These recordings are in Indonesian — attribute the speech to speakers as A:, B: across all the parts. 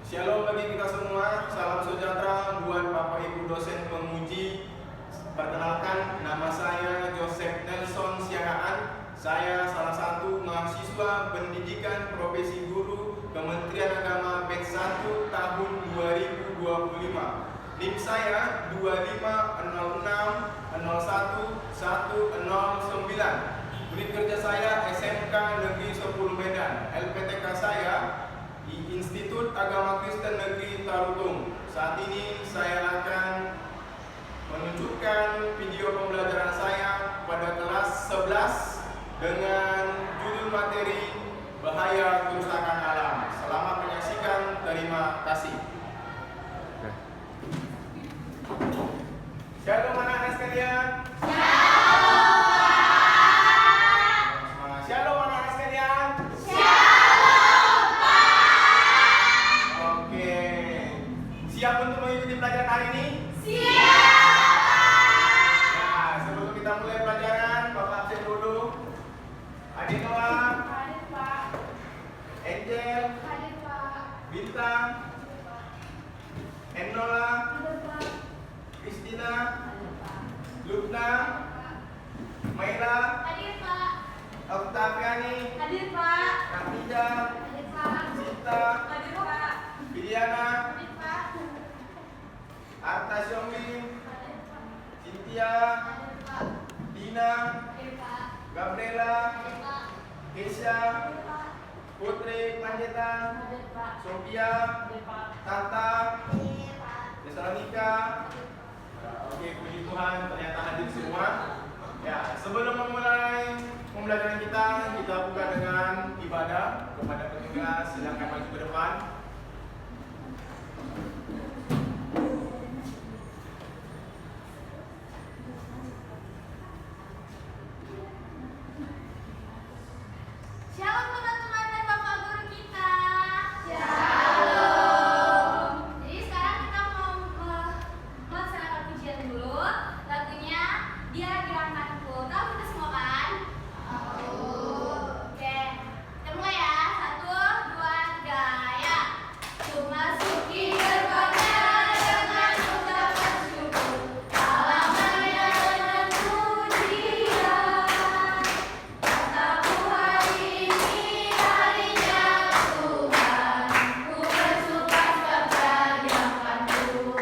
A: Shalom bagi kita semua, salam sejahtera buat Bapak Ibu dosen penguji. Perkenalkan, nama saya Joseph Nelson Siahaan. Saya salah satu mahasiswa pendidikan profesi guru Kementerian Agama batch 1 tahun 2025. NIM saya 25060011009. Unit kerja saya SMK Negeri 10 Medan. LPTK saya di Institut Agama Kristen Negeri Tarutung. Saat ini saya akan menunjukkan video pembelajaran saya pada kelas 11 dengan judul materi Bahaya Kerusakan Alam. Selamat menyaksikan, terima kasih. Shalom anak-anak sekalian. Shalom anak-anak sekalian. Oke. Siap untuk mengikuti pelajaran hari ini? Nah, sebelum kita mulai pelajaran, Bapak absen dulu. Adik Noah.
B: Hadir, Pak.
A: Angel.
B: Hadir, Pak.
A: Bintang. Enola.
B: Hadir, Pak.
A: Kristina.
B: Hadir, Pak.
A: Lubna. Maira.
B: Hadir, Pak.
A: Oktaviani.
B: Hadir, Pak.
A: Katija.
B: Hadir, Pak.
A: Sita.
B: Hadir, Pak.
A: Piliana.
B: Hadir, Pak.
A: Arta Xiaomi.
B: Hadir, Pak.
A: Cynthia.
B: Hadir, Pak.
A: Dina.
B: Hadir, Pak.
A: Gabriela.
B: Hadir, Pak.
A: Keisha.
B: Hadir, Pak.
A: Putri Panjaitan.
B: Hadir, Pak.
A: Sophia.
B: Hadir, Pak.
A: Tata.
B: Hadir, Pak.
A: Thessalonika. Oke, puji Tuhan ternyata hadir semua. Ya, sebelum memulai pembelajaran kita buka dengan ibadah kepada petugas. Silakan maju ke depan.
B: Shalom teman-teman dan Bapak Guru kita. Shalom. Jadi sekarang kita mau melaksanakan pujian dulu. Lagunya Dia Gerakanku. Tahu kita semua kan? Tahu. Oke. Kita mulai ya. 1, 2, 3, ya. Memasuki gerbangnya dengan ucapan syukur. Halamannya dengan pujian. Kataku hari ini harinya Tuhan, ku bersuka sebab jagaanku.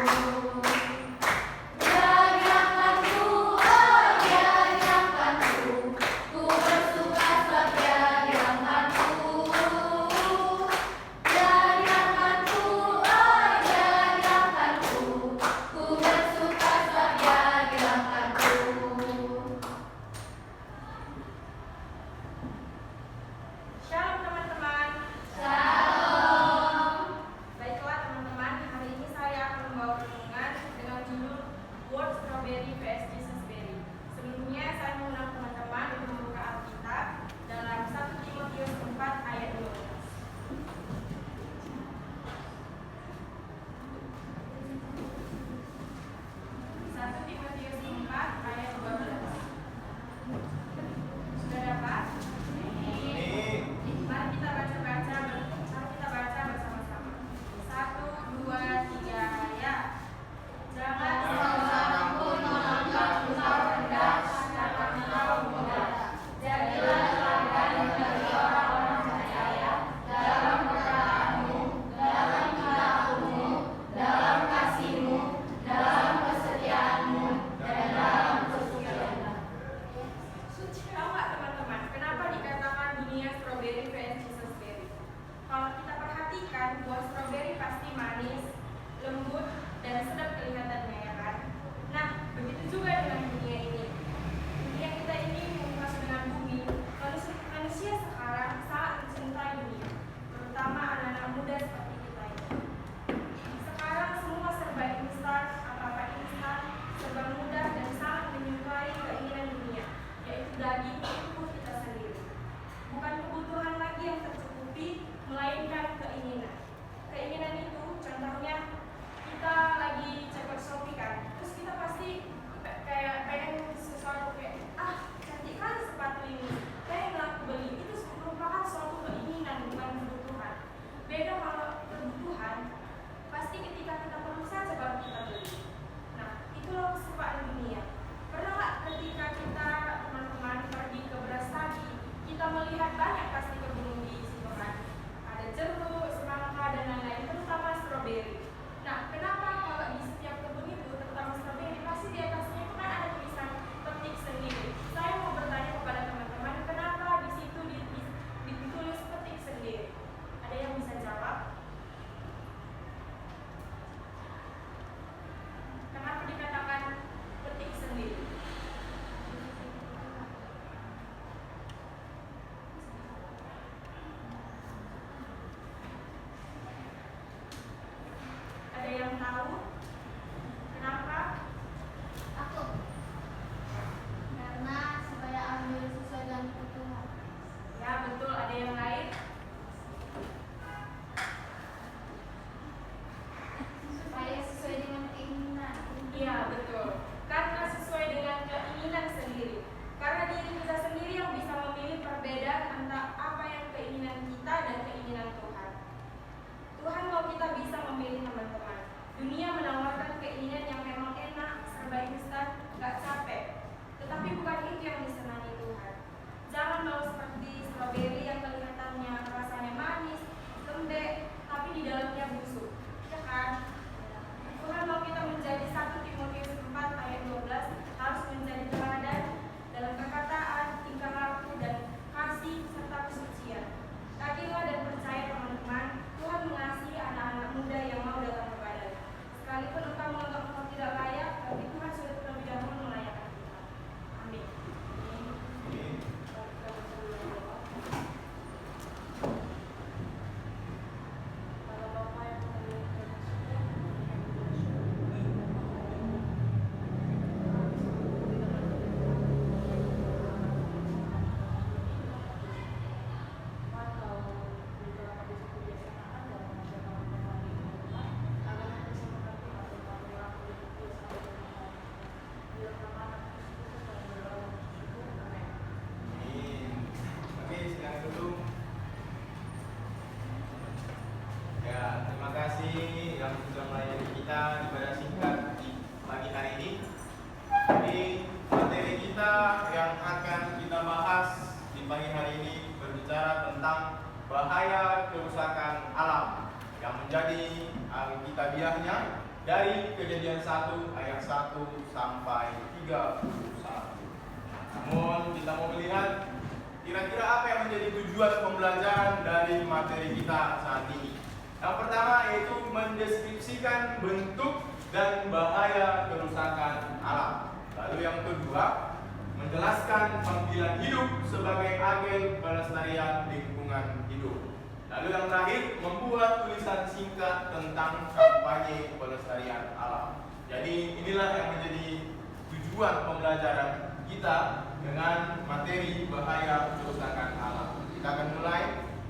B: Jagaanku, oh jagaanku, ku bersuka sebab jagaanku. Jagaanku, oh jagaanku, ku bersuka sebab jagaanku.
C: Shalom teman-teman.
B: Shalom.
C: Baiklah teman-teman, hari ini saya akan membawa renungan dengan judul Word Strawberry vs Jesus Berry. Sebelumnya saya mengundang teman-teman untuk membuka Alkitab dalam 1 Timotius 4 ayat 12. 1 Timotius 4 ayat 12. Sudah dapat?
A: Ini
C: Mari kita baca bersama-sama. 1, 2, 3, ya. Jangan
B: seorang pun menganggap engkau rendah karena engkau muda. Jadilah teladan bagi orang-orang percaya dalam perkataanmu, dalam perilakumu, dalam kasihmu, dalam kesetiaanmu, dan dalam kesucian.
C: Tahu nggak teman-teman, kenapa dikatakan dunia strawberry vs Jesus berry? Kalau kita perhatikan, buah strawberry pasti manis, lembut, dan sedap kelihatannya, ya kan? Nah, begitu juga dengan dunia ini. Dunia kita ini mengupas dengan bumi. Manusia sekarang sangat mencintai dunia, terutama anak-anak muda seperti kita ini. Sekarang semua serba instan, apa-apa instan, serba mudah dan sangat menyukai keinginan dunia, yaitu daging tubuh kita sendiri. Bukan kebutuhan lagi yang tercukupi, melainkan keinginan. Keinginan itu contohnya kita lagi cek Shopee kan, terus kita pasti kayak pengen sesuatu kayak cantik kan sepatu ini, pengen aku beli. Itu merupakan suatu keinginan bukan kebutuhan. Beda kalau
A: menjadi alkitabiahnya dari Kejadian 1 ayat 1 sampai 31. Namun kita mau melihat kira-kira apa yang menjadi tujuan pembelajaran dari materi kita saat ini. Yang pertama yaitu mendeskripsikan bentuk dan bahaya kerusakan alam. Lalu yang kedua, menjelaskan panggilan hidup sebagai agen pelestarian lingkungan hidup. Lalu yang terakhir, membuat tulisan singkat tentang kampanye pelestarian alam. Jadi inilah yang menjadi tujuan pembelajaran kita dengan materi bahaya kerusakan alam. Kita akan mulai.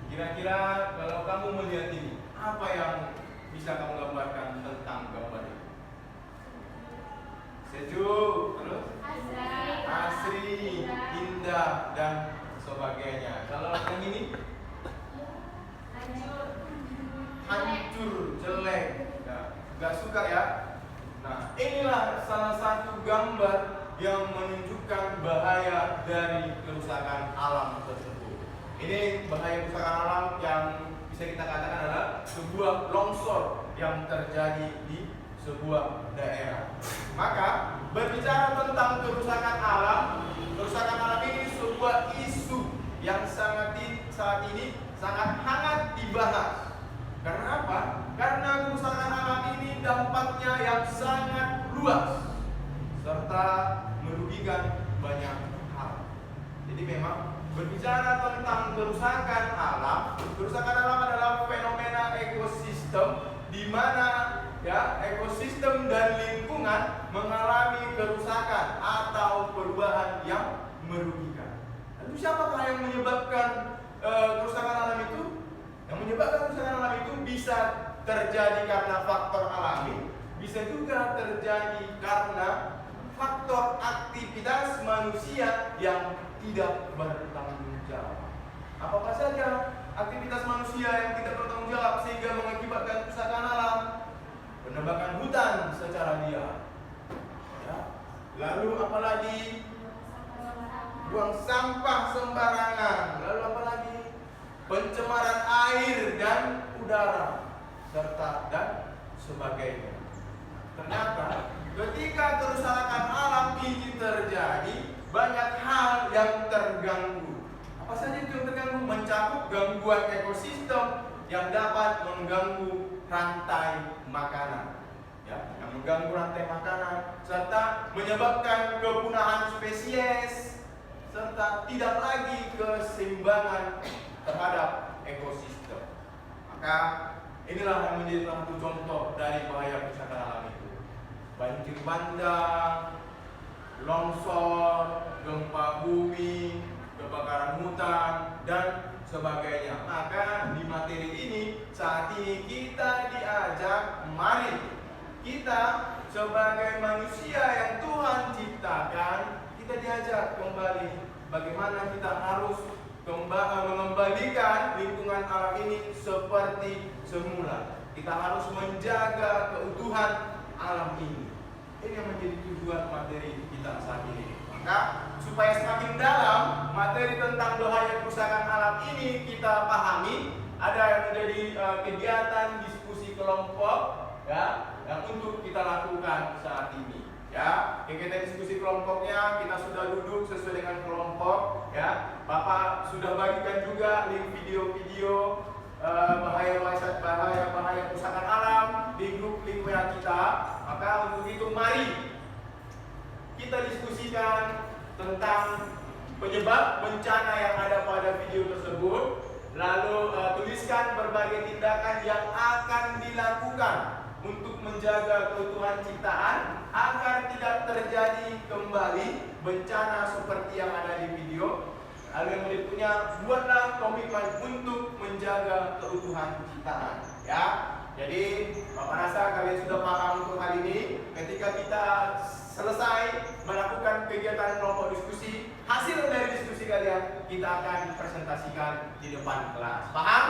A: Kira-kira kalau kamu melihat ini, apa yang bisa kamu gambarkan tentang gambar ini? Sejuk, terus asri, indah, dan sebagainya. Kalau yang ini hancur, jelek, nggak suka ya. Nah, inilah salah satu gambar yang menunjukkan bahaya dari kerusakan alam tersebut. Ini bahaya kerusakan alam yang bisa kita katakan adalah sebuah longsor yang terjadi di sebuah daerah. Maka berbicara tentang kerusakan alam ini sebuah isu yang saat ini sangat hangat dibahas. Karena apa? Karena kerusakan alam ini dampaknya yang sangat luas serta merugikan banyak hal. Jadi memang berbicara tentang kerusakan alam adalah fenomena ekosistem di mana ekosistem dan lingkungan mengalami kerusakan atau perubahan yang merugikan. Lalu siapakah yang menyebabkan kerusakan alam itu? Yang menyebabkan kerusakan alam itu bisa terjadi karena faktor alami, bisa juga terjadi karena faktor aktivitas manusia yang tidak bertanggung jawab. Apakah saja aktivitas manusia yang tidak bertanggung jawab sehingga mengakibatkan kerusakan alam? Penebangan hutan secara liar, ya. Lalu apalagi buang sampah sembarangan, lalu apalagi pencemaran air dan udara, serta dan sebagainya. Ternyata ketika kerusakan alam ini terjadi, banyak hal yang terganggu. Apa saja itu yang terganggu? Mencakup gangguan ekosistem yang dapat mengganggu rantai makanan, ya, yang mengganggu rantai makanan, serta menyebabkan kepunahan spesies, serta tidak lagi keseimbangan terhadap ekosistem. Maka inilah yang menjadi salah satu contoh dari bahaya kerusakan alam itu. Banjir bandang, longsor, gempa bumi, kebakaran hutan, dan sebagainya. Maka di materi ini saat ini kita diajak, mari kita sebagai manusia yang Tuhan ciptakan, kita diajak kembali bagaimana kita harus mengembalikan lingkungan alam ini seperti semula. Kita harus menjaga keutuhan alam ini. Ini yang menjadi tujuan materi kita saat ini. Maka supaya semakin dalam materi tentang bahaya kerusakan alam ini kita pahami, ada yang menjadi kegiatan diskusi kelompok, ya, yang untuk kita lakukan saat ini. Ya, kegiatan diskusi kelompoknya kita sudah duduk sesuai dengan kelompok, ya. Bapak sudah bagikan juga link video-video bahaya kerusakan alam di grup link WA kita. Maka untuk itu mari kita diskusikan tentang penyebab bencana yang ada pada video tersebut. Lalu tuliskan berbagai tindakan yang akan dilakukan untuk menjaga keutuhan ciptaan agar tidak terjadi kembali bencana seperti yang ada di video. Lalu yang berikutnya, buatlah komitmen untuk menjaga keutuhan ciptaan, ya. Jadi Bapak rasa kalian sudah paham untuk hal ini. Ketika kita selesai melakukan kegiatan kelompok diskusi, hasil dari diskusi kalian kita akan presentasikan di depan kelas. Paham?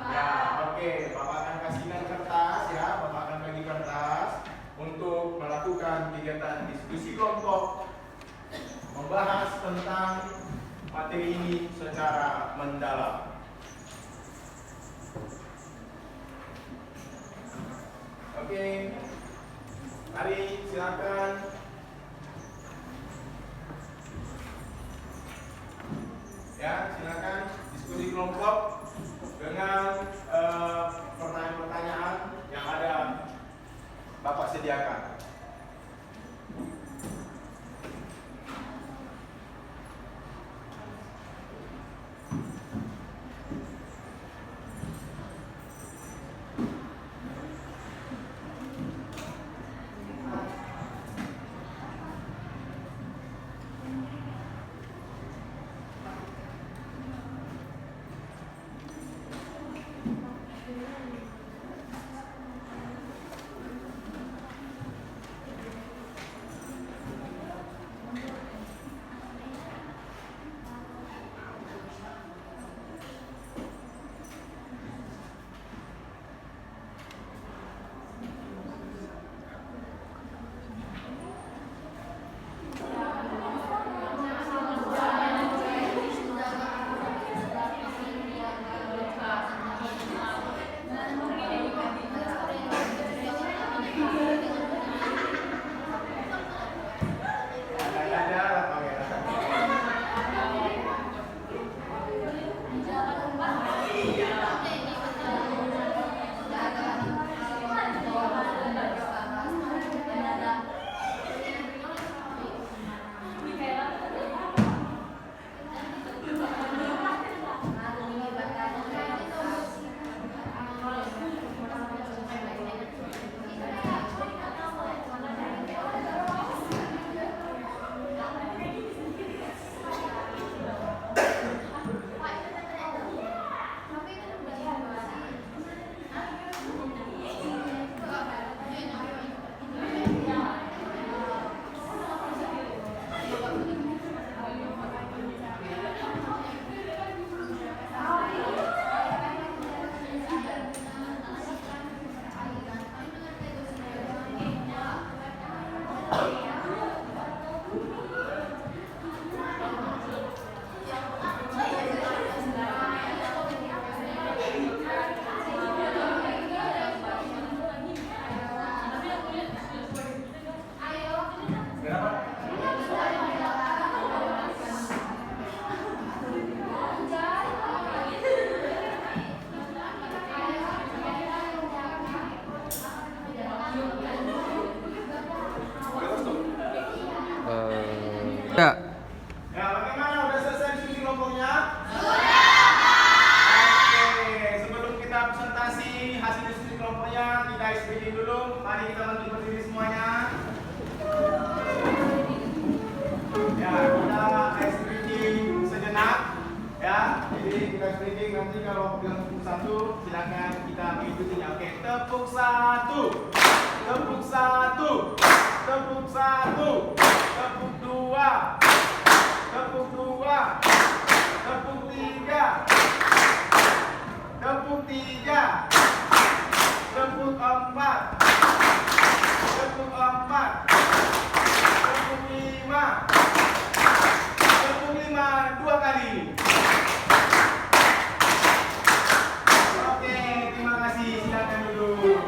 A: Ya, oke. Bapak akan kasihkan kertas, ya. Bapak akan bagi kertas untuk melakukan kegiatan diskusi kelompok membahas tentang materi ini secara mendalam. Oke. Mari silakan. Ya, silakan diskusi kelompok dengan pertanyaan-pertanyaan yang ada Bapak sediakan.
D: Ya.
A: Ya, bagaimana? Udah selesai diskusi kelompoknya? Oke, sebelum kita presentasi hasil diskusi kelompoknya, kita SPG dulu. Mari kita bantu berdiri semuanya. Ya, kita SPG sejenak. Ya, jadi kita SPG nanti kalau bilang tepuk satu, silakan kita mengikutinya. Oke, tepuk satu, tepuk satu, tepuk satu, tepuk dua, tepuk dua, tepuk tiga, tepuk tiga, tepuk empat, tepuk empat, tepuk lima, tepuk lima dua kali. Oke, terima kasih. Silakan duduk.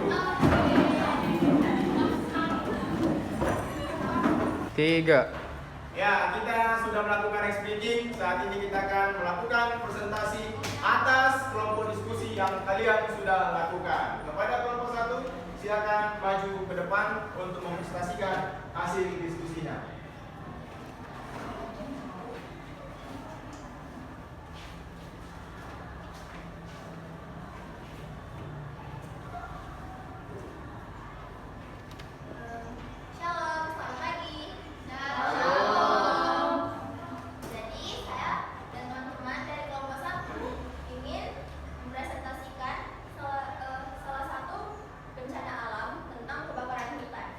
D: 3.
A: Ya, kita sudah melakukan speaking. Saat ini kita akan melakukan presentasi atas kelompok diskusi yang kalian sudah lakukan. Kepada kelompok 1, silakan maju ke depan untuk mempresentasikan hasil diskusinya.
B: Shalom, selamat pagi. Jadi saya dan teman-teman dari kelompok 1 ingin mempresentasikan salah satu bencana alam tentang kebakaran hutan.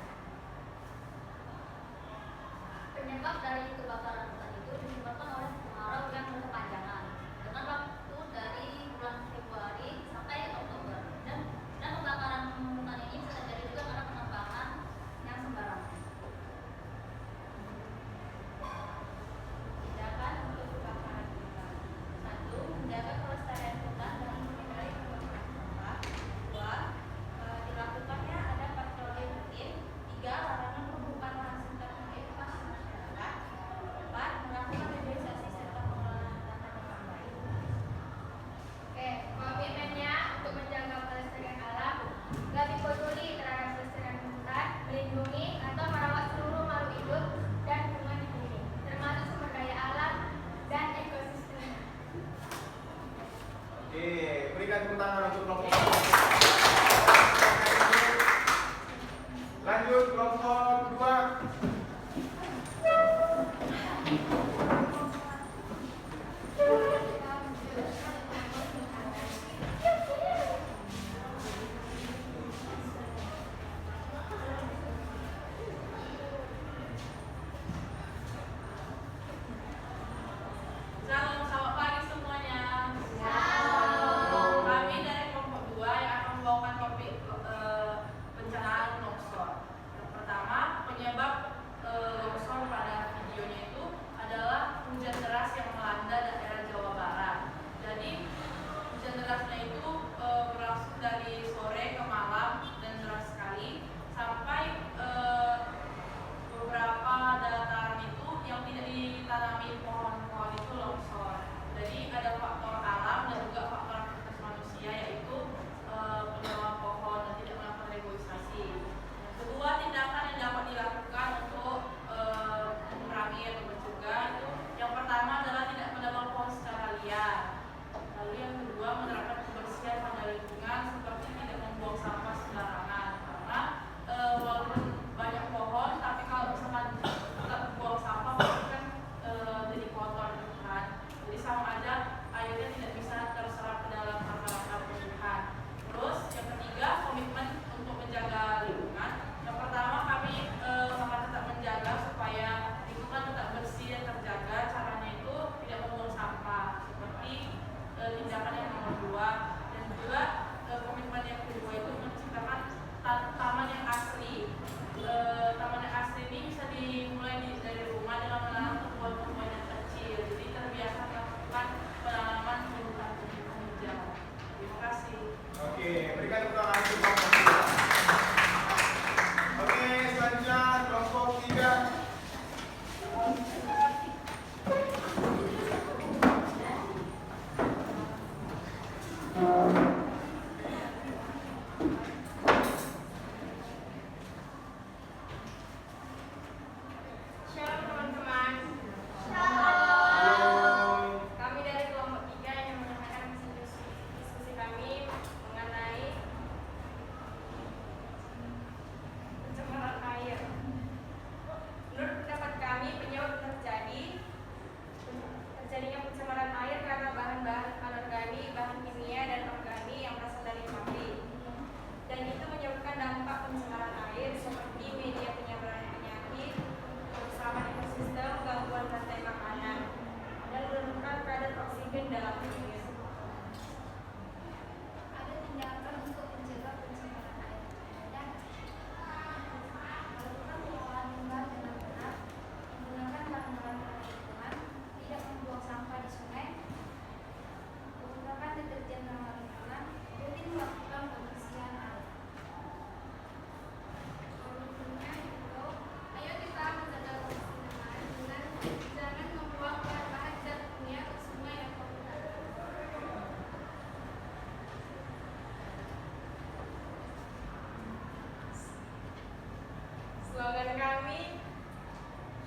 C: Slogan kami,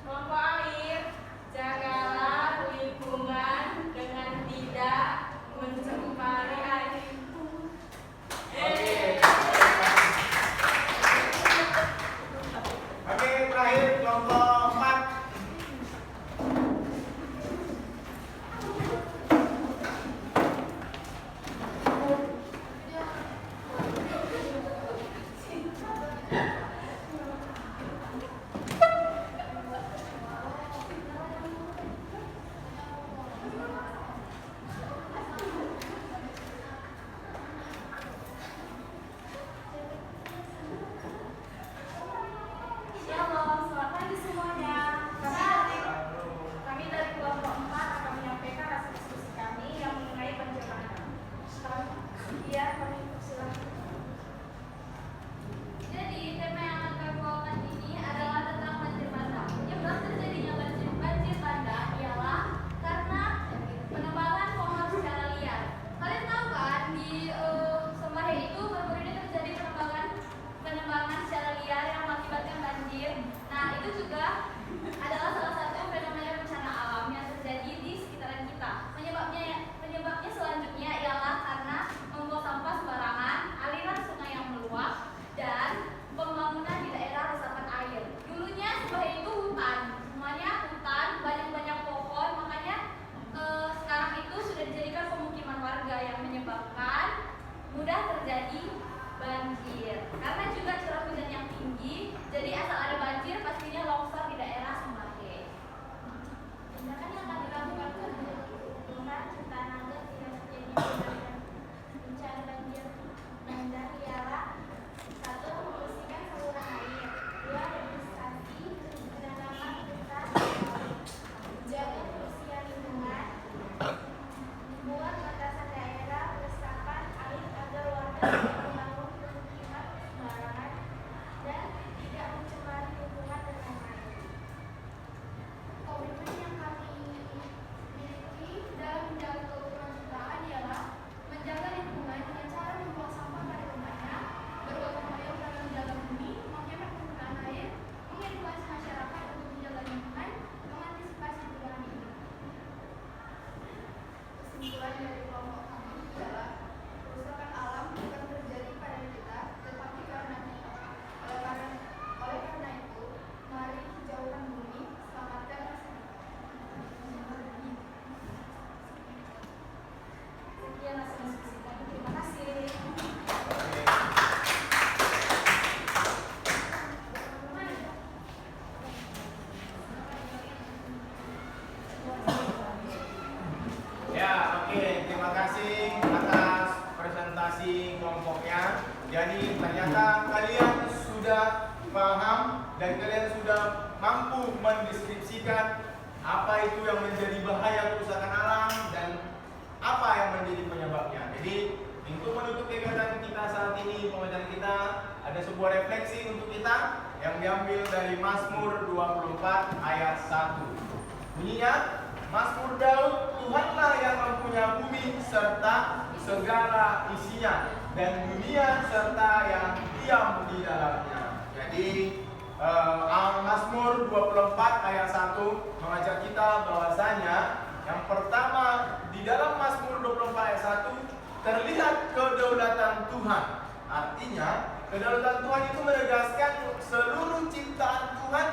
C: kelompok air, jagalah lingkungan dengan tidak mencemari air.
A: Oke, terakhir kelompok 4.
C: Shalom, selamat pagi semuanya. Kami dari kelompok 4 akan menyampaikan hasil diskusi kami yang mengenai banjir bandang. Iya, kami persilahkan.
B: Jadi, tema yang akan kami bawakan ini adalah tentang banjir bandang. Penyebab terjadinya banjir bandang ialah karena penebangan pohon secara liar. Kalian tahu kan di Sembahe itu baru-baru ini terjadi penebangan secara liar yang mengakibatkan banjir. Nah, itu juga adalah salah satu fenomena bencana alam yang terjadi di sekitaran kita. Penyebabnya selanjutnya ialah karena membuang sampah sembarangan, aliran sungai yang meluap, dan pembangunan di daerah resapan air. Dulunya Sembahe itu hutan, semuanya hutan, banyak-banyak pohon, makanya sekarang itu sudah dijadikan pemukiman warga yang menyebabkan mudah terjadi banjir. Karena juga curah hujan yang tinggi, jadi asal ada banjir pastinya longsor di daerah Sembahe. Tindakan yang kami lakukan untuk ciptaan agar tidak terjadi bencana banjir bandang ialah: 1. Membersihkan saluran air. 2. Revitalisasi penanaman hutan. Jaga kebersihan lingkungan. Buat batasan daerah resapan air agar warga tidak membangun pemukiman sembarangan dan tidak mencemari lingkungan dengan air. Komitmen yang kami miliki dalam menjaga keutuhan ciptaan ialah menjaga lingkungan dengan cara membuang sampah pada tempatnya, bergotong royong dalam menjaga bumi, menghemat penggunaan air, mengedukasi masyarakat untuk menjaga lingkungan, mengantisipasi perubahan iklim. Kesimpulan dari kelompok kami adalah kerusakan alam bukan terjadi pada kita, tetapi karena kita. Oleh karena itu, mari hijaukan bumi, selamatkan masa depan. Sekian hasil diskusi kami. Terima kasih.
A: Ya, oke. Terima kasih atas presentasi kelompoknya. Jadi ternyata kalian sudah paham dan kalian sudah mampu mendeskripsikan apa itu yang menjadi bahaya kerusakan alam dan apa yang menjadi penyebabnya. Jadi untuk menutup kegiatan kita saat ini, pembelajaran kita, ada sebuah refleksi untuk kita yang diambil dari Mazmur 24 ayat 1. Bunyinya, Mazmur Daud, Tuhanlah yang mempunyai bumi serta segala isinya, dan dunia serta yang diam di dalamnya. Jadi Mazmur 24 ayat 1 mengajak kita bahwasanya yang pertama di dalam Mazmur 24 ayat 1 terlihat kedaulatan Tuhan. Artinya kedaulatan Tuhan itu menegaskan seluruh ciptaan Tuhan,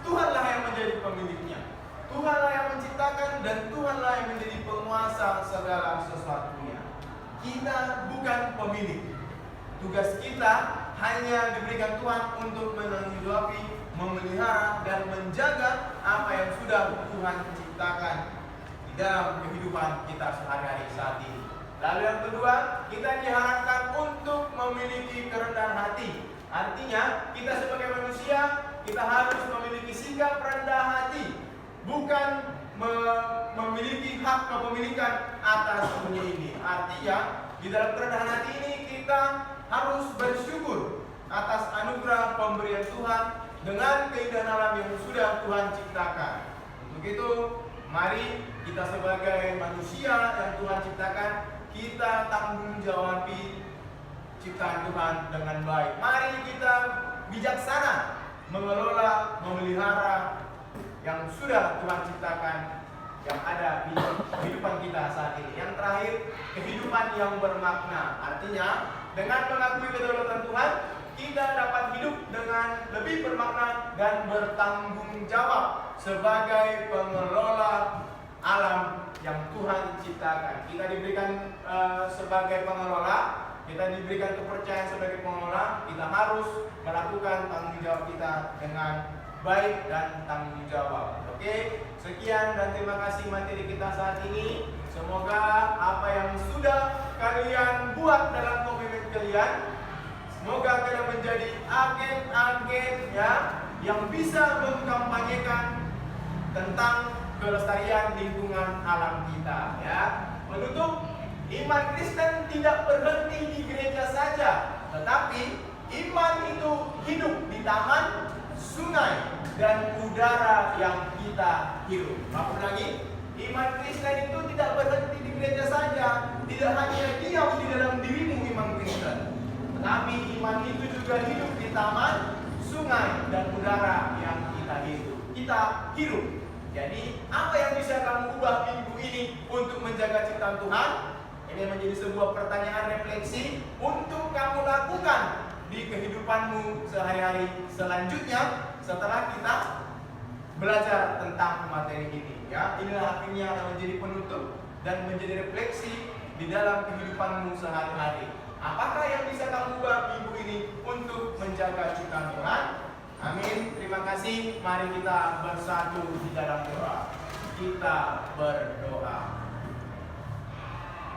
A: Tuhanlah yang menjadi pemiliknya. Tuhanlah yang menciptakan dan Tuhanlah yang menjadi penguasa segala sesuatunya. Kita bukan pemilik. Tugas kita hanya diberikan Tuhan untuk menanggung-jawab, memelihara dan menjaga apa yang sudah Tuhan ciptakan di dalam kehidupan kita sehari-hari saat ini. Lalu yang kedua, kita diharapkan untuk memiliki kerendahan hati. Artinya, kita sebagai manusia, kita harus memiliki sikap rendah hati, bukan memiliki hak kepemilikan atas dunia ini. Artinya, di dalam kerendahan hati ini kita harus bersyukur atas anugerah pemberian Tuhan dengan keindahan alam yang sudah Tuhan ciptakan. Untuk itu, mari kita sebagai manusia yang Tuhan ciptakan, kita tanggung jawabi ciptaan Tuhan dengan baik. Mari kita bijaksana mengelola, memelihara yang sudah Tuhan ciptakan yang ada di kehidupan kita saat ini. Yang terakhir, kehidupan yang bermakna. Artinya, dengan mengakui kedaulatan Tuhan, kita dapat hidup dengan lebih bermakna dan bertanggung jawab sebagai pengelola alam yang Tuhan ciptakan. Kita diberikan sebagai pengelola, kita diberikan kepercayaan sebagai pengelola, kita harus melakukan tanggung jawab kita dengan baik dan tanggung jawab. Oke, sekian dan terima kasih materi kita saat ini. Semoga apa yang sudah kalian buat dalam komitmen kalian, semoga kalian menjadi agen-agen ya yang bisa mengkampanyekan tentang kelestarian lingkungan alam kita ya. Menutup, iman Kristen tidak berhenti di gereja saja, tetapi iman itu hidup di taman, sungai, dan udara yang kita hirup. Maaf lagi, iman Kristen itu tidak berhenti di gereja saja, tidak hanya diam di dalam dirimu iman Kristen, tetapi iman itu juga hidup di taman, sungai, dan udara yang kita hirup. Jadi, apa yang bisa kamu ubah minggu ini untuk menjaga ciptaan Tuhan? Ini menjadi sebuah pertanyaan refleksi untuk kamu lakukan di kehidupanmu sehari-hari selanjutnya setelah kita belajar tentang materi ini. Ya, inilah akhirnya yang menjadi penutup dan menjadi refleksi di dalam kehidupanmu sehari-hari. Apakah yang bisa kamu ubah minggu ini untuk menjaga ciptaan Tuhan? Amin. Terima kasih. Mari kita bersatu di dalam doa. Kita berdoa.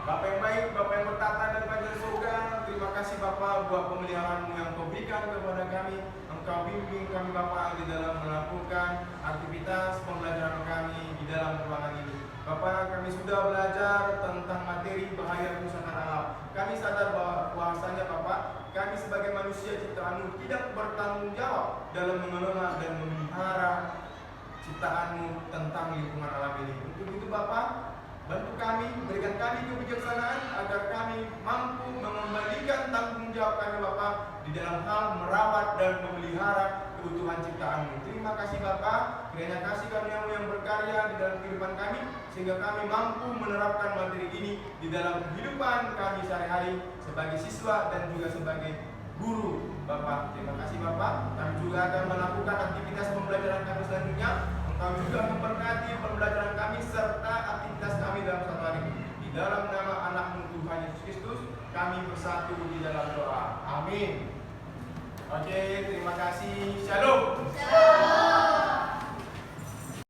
A: Bapa yang baik, Bapa yang bertata dan pada surga, terima kasih Bapa buat pemeliharaan-Mu yang Kau berikan kepada kami. Engkau bimbing kami Bapa di dalam melakukan aktivitas pembelajaran kami di dalam ruangan ini. Bapa, kami sudah belajar tentang materi bahaya kerusakan alam. Kami sadar bahwasanya Bapa, kami sebagai manusia ciptaan-Mu tidak bertanggung jawab dalam mengelola dan memelihara ciptaan-Mu tentang lingkungan alam ini. Untuk itu Bapa, bantu kami, berikan kami kebijaksanaan agar kami mampu mengembalikan tanggung jawab kami Bapa di dalam hal merawat dan memelihara kebutuhan ciptaan-Mu. Terima kasih Bapa, kiranya kasih karunia-Mu yang berkarya di dalam kehidupan kami sehingga kami mampu menerapkan materi ini di dalam kehidupan kami sehari-hari sebagai siswa dan juga sebagai guru. Bapa, terima kasih Bapa. Kami juga akan melakukan aktivitas pembelajaran kami selanjutnya. Engkau juga memberkati pembelajaran kami serta